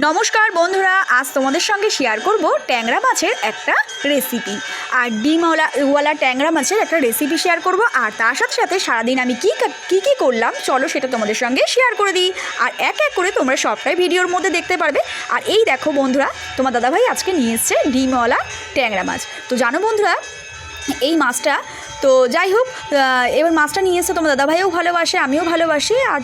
নমস্কার বন্ধুরা, আজ তোমাদের সঙ্গে শেয়ার করব ট্যাংরা মাছের একটা রেসিপি। আর ডিমওয়ালা ট্যাংরা মাছের একটা রেসিপি শেয়ার করব। আর তার সাথে সাথে সারাদিন আমি কী করলাম চলো সেটা তোমাদের সঙ্গে শেয়ার করে দিই। আর এক এক করে তোমরা সবটাই ভিডিওর মধ্যে দেখতে পারবে। আর এই দেখো বন্ধুরা, তোমার দাদাভাই আজকে নিয়ে এসছে ডিমওয়ালা ট্যাংরা মাছ। তো জানো বন্ধুরা, এই মাছটা তো যাই হোক, এবার মাছটা নিয়ে এসে তোমার দাদাভাইও ভালোবাসে, আমিও ভালোবাসি। আর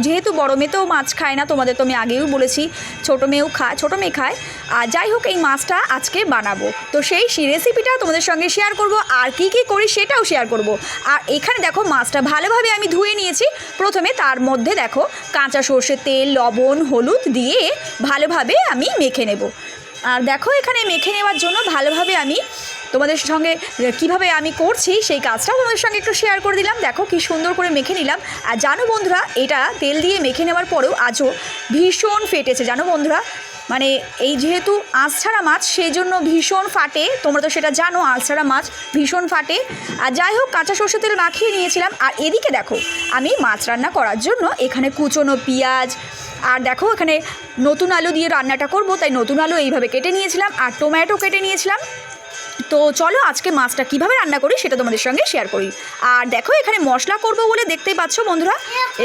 যেহেতু বড় মেয়ে তো মাছ খায় না, তোমাদের তো আমি আগেও বলেছি, ছোটো মেয়ে খায়। আর যাই হোক, এই মাছটা আজকে বানাবো, তো সেই রেসিপিটা তোমাদের সঙ্গে শেয়ার করব। আর কি করি সেটাও শেয়ার করব। আর এখানে দেখো, মাছটা ভালোভাবে আমি ধুয়ে নিয়েছি। প্রথমে তার মধ্যে দেখো কাঁচা সর্ষের তেল, লবণ, হলুদ দিয়ে ভালোভাবে আমি মেখে নেব। আর দেখো, এখানে মেখে নেওয়ার জন্য ভালোভাবে আমি তোমাদের সঙ্গে কিভাবে আমি করছি সেই কাজটাও তোমাদের সঙ্গে একটু শেয়ার করে দিলাম। দেখো কি সুন্দর করে মেখে নিলাম। আর জানো বন্ধুরা, এটা তেল দিয়ে মেখে নেওয়ার পরেও আজও ভীষণ ফেটেছে জানো বন্ধুরা। মানে এই যেহেতু আঁশ ছাড়া মাছ, সেই জন্য ভীষণ ফাটে। তোমরা তো সেটা জানো, আঁশ ছাড়া মাছ ভীষণ ফাটে। আর যাই হোক, কাঁচা সর্ষের তেল মাখিয়ে নিয়েছিলাম। আর এদিকে দেখো, আমি মাছ রান্না করার জন্য এখানে কুচনো পেঁয়াজ, আর দেখো এখানে নতুন আলু দিয়ে রান্নাটা করব, তাই নতুন আলু এইভাবে কেটে নিয়েছিলাম। আর টমেটো কেটে নিয়েছিলাম। তো চলো আজকে মাছটা কিভাবে রান্না করি সেটা তোমাদের সঙ্গে শেয়ার করি। আর দেখো, এখানে মশলা করব বলে দেখতেই পাচ্ছ বন্ধুরা,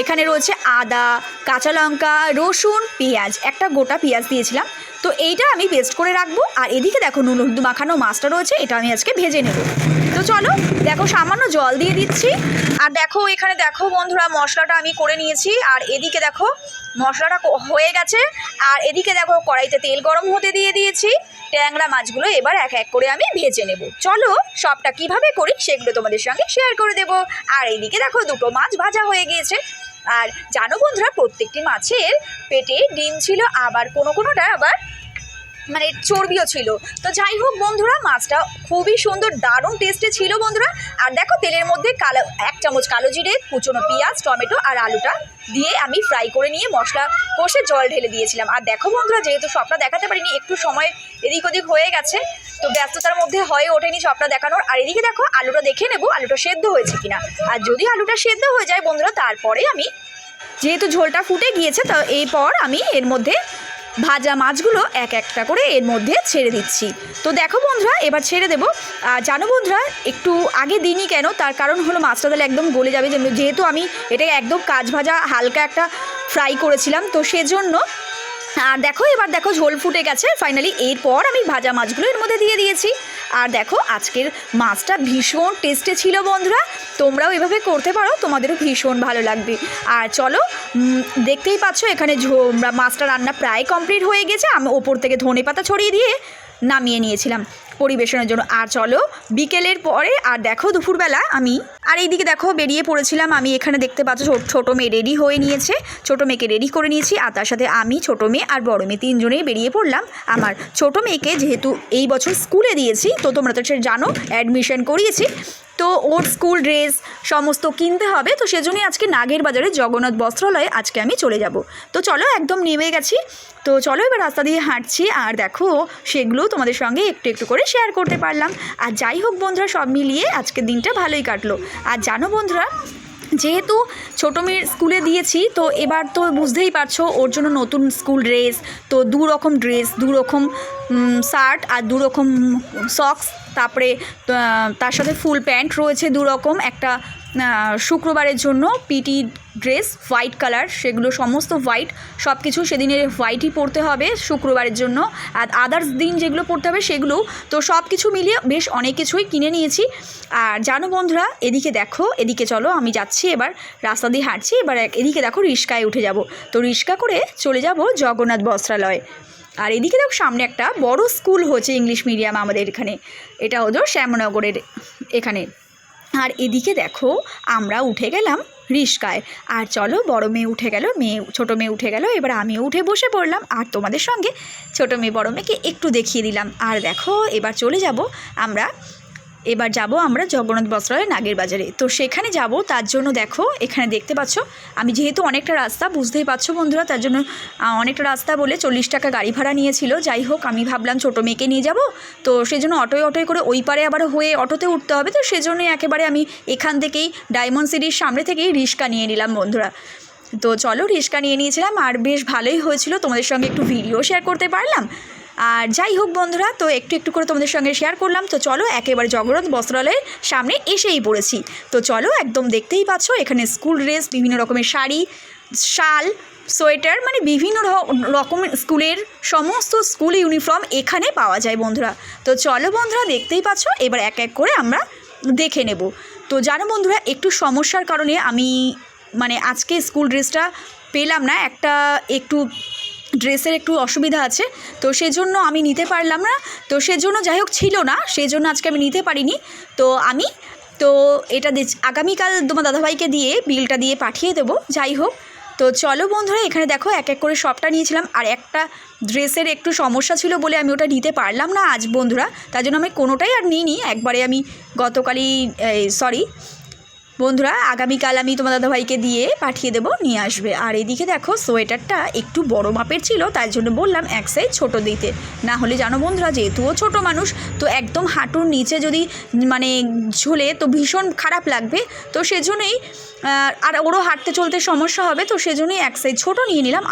এখানে রয়েছে আদা, কাঁচা লঙ্কা, রসুন, পেঁয়াজ, একটা গোটা পেঁয়াজ দিয়েছিলাম। তো এইটা আমি পেস্ট করে রাখবো। আর এদিকে দেখো নুন হলুদ মাখানো মাছটা রয়েছে, এটা আমি আজকে ভেজে নেব। তো চলো দেখো, সামান্য জল দিয়ে দিচ্ছি। আর দেখো এখানে দেখো বন্ধুরা, মশলাটা আমি করে নিয়েছি। আর এদিকে দেখো মশলাটা হয়ে গেছে। আর এদিকে দেখো কড়াইতে তেল গরম হতে দিয়ে দিয়েছি। ট্যাংরা মাছগুলো এবার এক এক করে আমি ভেজে নেব। চলো সবটা কিভাবে করি সেগুলো তোমাদের সঙ্গে শেয়ার করে দেব। আর এইদিকে দেখো দুটো মাছ ভাজা হয়ে গিয়েছে। আর জানো বন্ধুরা, প্রত্যেকটি মাছের পেটে ডিম ছিল, আবার কোনোটা আবার মানে চর্বিও ছিল। তো যাই হোক বন্ধুরা, মাছটা খুবই সুন্দর, দারুণ টেস্টে ছিল বন্ধুরা। আর দেখো তেলের মধ্যে এক চামচ কালো জিরে, কুচনো পেঁয়াজ, টমেটো আর আলুটা দিয়ে আমি ফ্রাই করে নিয়ে মশলা কষে জল ঢেলে দিয়েছিলাম। আর দেখো বন্ধুরা, যেহেতু সবটা দেখাতে পারিনি, একটু সময় এদিক ওদিক হয়ে গেছে, তো ব্যস্ততার মধ্যে হয়ে ওঠেনি সবটা দেখানোর। আর এদিকে দেখো আলুটা দেখে নেব, আলুটা সেদ্ধ হয়েছে কিনা। আর যদি আলুটা সেদ্ধ হয়ে যায় বন্ধুরা, তারপরে আমি যেহেতু ঝোলটা ফুটে গিয়েছে, তো এরপর আমি এর মধ্যে ভাজা মাছগুলো এক একটা করে এর মধ্যে ছেড়ে দিচ্ছি। তো দেখো বন্ধুরা, এবার ছেড়ে দেবো। আর জানো বন্ধুরা, একটু আগে দিইনি কেন, তার কারণ হলো মাছটা তাহলে একদম গলে যাবে, যেহেতু আমি এটাকে একদম কাঁচ ভাজা হালকা একটা ফ্রাই করেছিলাম, তো সেজন্য। আর দেখো এবার দেখো ঝোল ফুটে গেছে ফাইনালি। এরপর আমি ভাজা মাছগুলো এর মধ্যে দিয়ে দিয়েছি। আর দেখো আজকের মাছটা ভীষণ টেস্টে ছিল বন্ধুরা, তোমরাও এভাবে করতে পারো, তোমাদেরও ভীষণ ভালো লাগবে। আর চলো, দেখতেই পাচ্ছ এখানে মাছটা রান্না প্রায় কমপ্লিট হয়ে গেছে। আমি ওপর থেকে ধনেপাতা ছড়িয়ে দিয়ে নামিয়ে নিয়েছিলাম পরিবেশনের জন্য। আর চলো বিকেলের পরে, আর দেখো দুপুরবেলা আমি আর এইদিকে দেখো বেরিয়ে পড়েছিলাম। আমি এখানে দেখতে পাচ্ছ ছোটো মেয়ে রেডি হয়ে নিয়েছে, ছোটো মেয়েকে রেডি করে নিয়েছি। আর তার সাথে আমি, ছোটো মেয়ে আর বড়ো মেয়ে তিনজনেই বেরিয়ে পড়লাম। আমার ছোটো মেয়েকে যেহেতু এই বছর স্কুলে দিয়েছি, তো তোমরা তো সেটা জানো, অ্যাডমিশন করিয়েছি, তো ওর স্কুল ড্রেস সমস্ত কিনতে হবে। তো সেজন্যই আজকে নাগের বাজারে জগন্নাথ বস্ত্রালয়ে আজকে আমি চলে যাব। তো চলো একদম নেমে গেছি। তো চলো এবার রাস্তা দিয়ে হাঁটছি। আর দেখো সেগুলোও তোমাদের সঙ্গে একটু একটু করে শেয়ার করতে পারলাম। আর যাই হোক বন্ধুরা, সব মিলিয়ে আজকের দিনটা ভালোই কাটলো। আর জানো বন্ধুরা, যেহেতু ছোটো মেয়ের স্কুলে দিয়েছি, তো এবার তো বুঝতেই পারছো ওর জন্য নতুন স্কুল ড্রেস, তো দু রকম ড্রেস, দু রকম শার্ট আর দু রকম সক্স, তারপরে তার সাথে ফুল প্যান্ট রয়েছে দু রকম। একটা শুক্রবারের জন্য পিটি ড্রেস হোয়াইট কালার, সেগুলো সমস্ত হোয়াইট, সব কিছু সেদিনে হোয়াইটই পরতে হবে শুক্রবারের জন্য। আর আদার্স দিন যেগুলো পরতে হবে সেগুলোও। তো সব কিছু মিলিয়ে বেশ অনেক কিছুই কিনে নিয়েছি। আর জানো বন্ধুরা, এদিকে দেখো, এদিকে চলো আমি যাচ্ছি, এবার রাস্তা দিয়ে হাঁটছি। এবার এদিকে দেখো রিক্সায় উঠে যাব। তো রিক্সা করে চলে যাব জগন্নাথ বস্ত্রালয়। আর এদিকে দেখো সামনে একটা বড় স্কুল হচ্ছে ইংলিশ মিডিয়াম আমাদের এখানে, এটা হলো শ্যামনগরের এখানে। আর এদিকে দেখো আমরা উঠে গেলাম রিক্সায়। আর চলো, বড় মেয়ে উঠে গেল, ছোটো মেয়ে উঠে গেল, এবার আমিও উঠে বসে পড়লাম। আর তোমাদের সঙ্গে ছোটো মেয়ে বড় মেয়েকে একটু দেখিয়ে দিলাম। আর দেখো এবার চলে যাব আমরা, এবার যাব আমরা জগন্নাথ বস্ত্রালয় নাগের বাজারে। তো সেখানে যাব, তার জন্য দেখো এখানে দেখতে পাচ্ছ, আমি যেহেতু অনেকটা রাস্তা বুঝতেই পারছো বন্ধুরা, তার জন্য অনেকটা রাস্তা বলে 40 টাকা গাড়ি ভাড়া নিয়েছিল। যাই হোক, আমি ভাবলাম ছোটো মেয়েকে নিয়ে যাব, তো সেজন্য অটোয় করে ওই পারে আবার হয়ে অটোতে উঠতে হবে। তো সেজন্যই একেবারে আমি এখান থেকেই ডায়মন্ড সিটির সামনে থেকেই রিক্সা নিয়ে নিলাম বন্ধুরা। তো চলো রিস্কা নিয়ে নিয়েছিলাম আর বেশ ভালোই হয়েছিল, তোমাদের সঙ্গে একটু ভিডিও শেয়ার করতে পারলাম। আর যাই হোক বন্ধুরা, তো একটু একটু করে তোমাদের সঙ্গে শেয়ার করলাম। তো চলো একেবারে জগন্নাথ বস্ত্রালয়ের সামনে এসেই পড়েছি। তো চলো একদম দেখতেই পাচ্ছ এখানে স্কুল ড্রেস, বিভিন্ন রকমের শাড়ি, শাল, সোয়েটার, মানে বিভিন্ন রকমের স্কুলের সমস্ত স্কুল ইউনিফর্ম এখানে পাওয়া যায় বন্ধুরা। তো চলো বন্ধুরা দেখতেই পাচ্ছ, এবার এক এক করে আমরা দেখে নেব। তো জানো বন্ধুরা, একটু সমস্যার কারণে আমি মানে আজকে স্কুল ড্রেসটা পেলাম না, একটু ড্রেসের একটু অসুবিধা আছে, তো সেজন্য আমি নিতে পারলাম না। তো সেজন্য যাই হোক ছিল না, সেজন্য আজকে আমি নিতে পারিনি। তো এটা আগামীকাল তোমার দাদাভাইকে দিয়ে বিলটা দিয়ে পাঠিয়ে দেবো। যাই হোক, তো চলো বন্ধুরা এখানে দেখো এক এক করে সবটা নিয়েছিলাম। আর একটা ড্রেসের একটু সমস্যা ছিল বলে আমি ওটা নিতে পারলাম না আজ বন্ধুরা, তার জন্য আমি কোনোটাই আর নিইনি। একবারে আমি বন্ধুরা আগামীকাল আমি তোমার দাদাভাইকে দিয়ে পাঠিয়ে দেবো, নিয়ে আসবে। আর এদিকে দেখো সোয়েটারটা একটু বড় মাপের ছিল, তাই জন্য বললাম এক সাইজ ছোটো দিতে, না হলে জানো বন্ধুরা যেহেতু ও ছোটো মানুষ, তো একদম হাঁটুর নিচে যদি মানে ঝুলে তো ভীষণ খারাপ লাগবে। তো সেজন্যই আর ওরও হাঁটতে চলতে সমস্যা হবে, তো সেজন্যই এক সাইজ ছোটো নিয়ে নিলাম।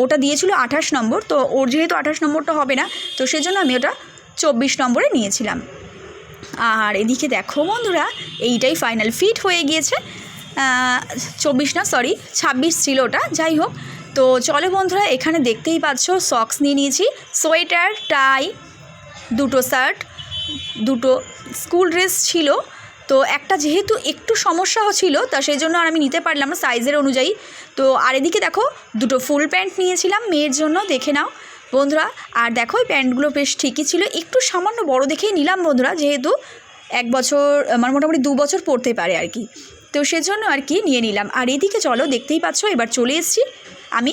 ওটা দিয়েছিল 28 নম্বর, তো ওর যেহেতু 28 নম্বরটা হবে না, তো সেজন্য আমি ওটা 24 নম্বরে নিয়েছিলাম। আর এদিকে দেখো বন্ধুরা, এইটাই ফাইনাল ফিট হয়ে গিয়েছে। 26 ছিল ওটা, যাই হোক। তো চলো বন্ধুরা এখানে দেখতেই পাচ্ছ সক্স নিয়ে নিয়েছি, সোয়েটার, টাই, দুটো শার্ট, দুটো স্কুল ড্রেস ছিল। তো একটা যেহেতু একটু সমস্যা ছিল, তা সেই জন্য আর আমি নিতে পারলাম না সাইজের অনুযায়ী। তো আর এদিকে দেখো দুটো ফুল প্যান্ট নিয়েছিলাম মেয়ের জন্য, দেখে নাও বন্ধুরা। আর দেখো এই প্যান্টগুলো বেশ ঠিকই ছিল, একটু সামান্য বড় দেখেই নিলাম বন্ধুরা, যেহেতু 1 বছর আমার মোটামুটি 2 বছর পড়তে পারে আর কি, তো সেজন্য আর কি নিয়ে নিলাম। আর এদিকে চলো দেখতেই পাচ্ছ এবার চলে এসেছি আমি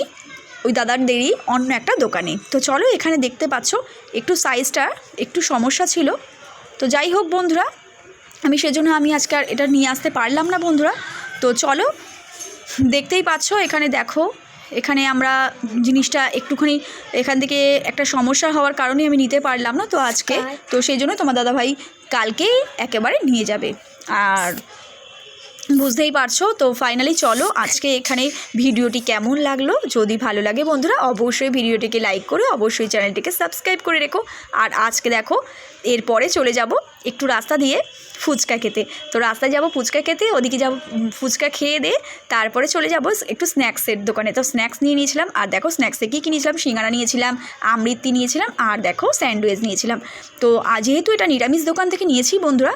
ওই দাদারদেরই অন্য একটা দোকানে। তো চলো এখানে দেখতে পাচ্ছ একটু সাইজটা একটু সমস্যা ছিল, তো যাই হোক বন্ধুরা সেজন্য আমি আজকে আর এটা নিয়ে আসতে পারলাম না বন্ধুরা। তো চলো দেখতেই পাচ্ছ এখানে দেখো, এখানে আমরা জিনিসটা একটুখানি এখান থেকে একটা সমস্যা হওয়ার কারণে আমি নিতে পারলাম না তো আজকে, তো সেই জন্য তোমার দাদাভাই কালকেই একেবারে নিয়ে যাবে। আর বুঝতেই পারছো, তো ফাইনালি চলো আজকে এখানে ভিডিওটি কেমন লাগলো, যদি ভালো লাগে বন্ধুরা অবশ্যই ভিডিওটিকে লাইক করে অবশ্যই চ্যানেলটিকে সাবস্ক্রাইব করে রেখো। আর আজকে দেখো এরপরে চলে যাব একটু রাস্তা দিয়ে ফুচকা খেতে, তো রাস্তায় যাব ফুচকা খেতে, ওদিকে যাব ফুচকা খেয়ে দিয়ে তারপরে চলে যাব একটু স্ন্যাক্সের দোকানে। তো স্ন্যাক্স নিয়ে নিয়েছিলাম, আর দেখো স্ন্যাক্সে কী নিয়েছিলাম, সিঙ্গারা নিয়েছিলাম, আমৃতি নিয়েছিলাম, আর দেখো স্যান্ডউইচ নিয়েছিলাম। তো যেহেতু এটা নিরামিষ দোকান থেকে নিয়েছি বন্ধুরা,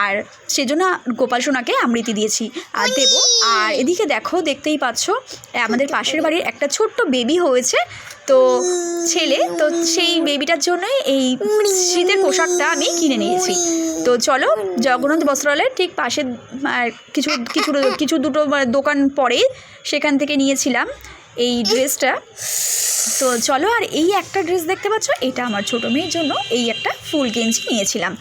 আর সেজন্য গোপাল সোনাকে আমৃতি দিয়েছি আর দেবো। আর এদিকে দেখো দেখতেই পাচ্ছ আমাদের পাশের বাড়ির একটা ছোট্ট বেবি হয়েছে, তো ছেলে, তো সেই বেবিটার জন্যই এই শীতের পোশাকটা আমি কিনে নিয়েছি। তো চলো জগন্নাথ বস্ত্রালয়ের ঠিক পাশে কিছু দুটো দোকান পরে সেখান থেকে নিয়েছিলাম এই ড্রেসটা। তো চলো, আর এই একটা ড্রেস দেখতে পাচ্ছ, এটা আমার ছোটো মেয়ের জন্য এই একটা ফুল গেঞ্জি নিয়েছিলাম,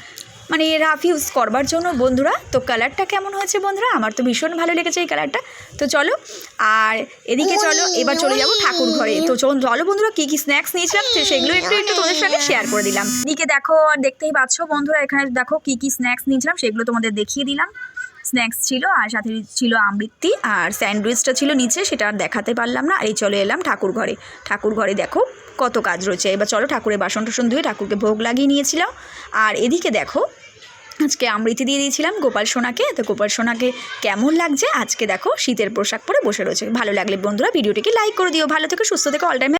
মানে রাফ ইউজ করবার জন্য বন্ধুরা। তো কালারটা কেমন হয়েছে বন্ধুরা, আমার তো ভীষণ ভালো লেগেছে এই কালারটা। তো চলো, আর এদিকে চলো এবার চলে যাবো ঠাকুর ঘরে। তো চলো বন্ধুরা কী কী স্ন্যাক্স নিয়েছিলাম সেগুলো একটু তোমাদের সঙ্গে শেয়ার করে দিলাম। এদিকে দেখো আর দেখতেই পাচ্ছ বন্ধুরা, এখানে দেখো কী কী স্ন্যাক্স নিয়েছিলাম সেগুলো তোমাদের দেখিয়ে দিলাম। স্ন্যাক্স ছিল, আর সাথে ছিল আমৃতি, আর স্যান্ডউইচটা ছিল নিচে, সেটা আর দেখাতে পারলাম না। আর এই চলে এলাম ঠাকুর ঘরে। ঠাকুর ঘরে দেখো কত কাজ রয়েছে, এবার চলো ঠাকুরের বাসন টাসন ধুয়ে ঠাকুরকে ভোগ লাগিয়ে নিয়েছিলাম। আর এদিকে দেখো আজকে আমৃতি দিয়ে দিয়েছিলাম গোপাল সোনাকে। তো গোপাল সোনাকে কেমন লাগছে আজকে দেখো শীতের পোশাক পরে বসে রয়েছে। ভালো লাগলে বন্ধুরা ভিডিওটিকে লাইক করে দিও। ভালো থেকো, সুস্থ থেকো, অল টাইম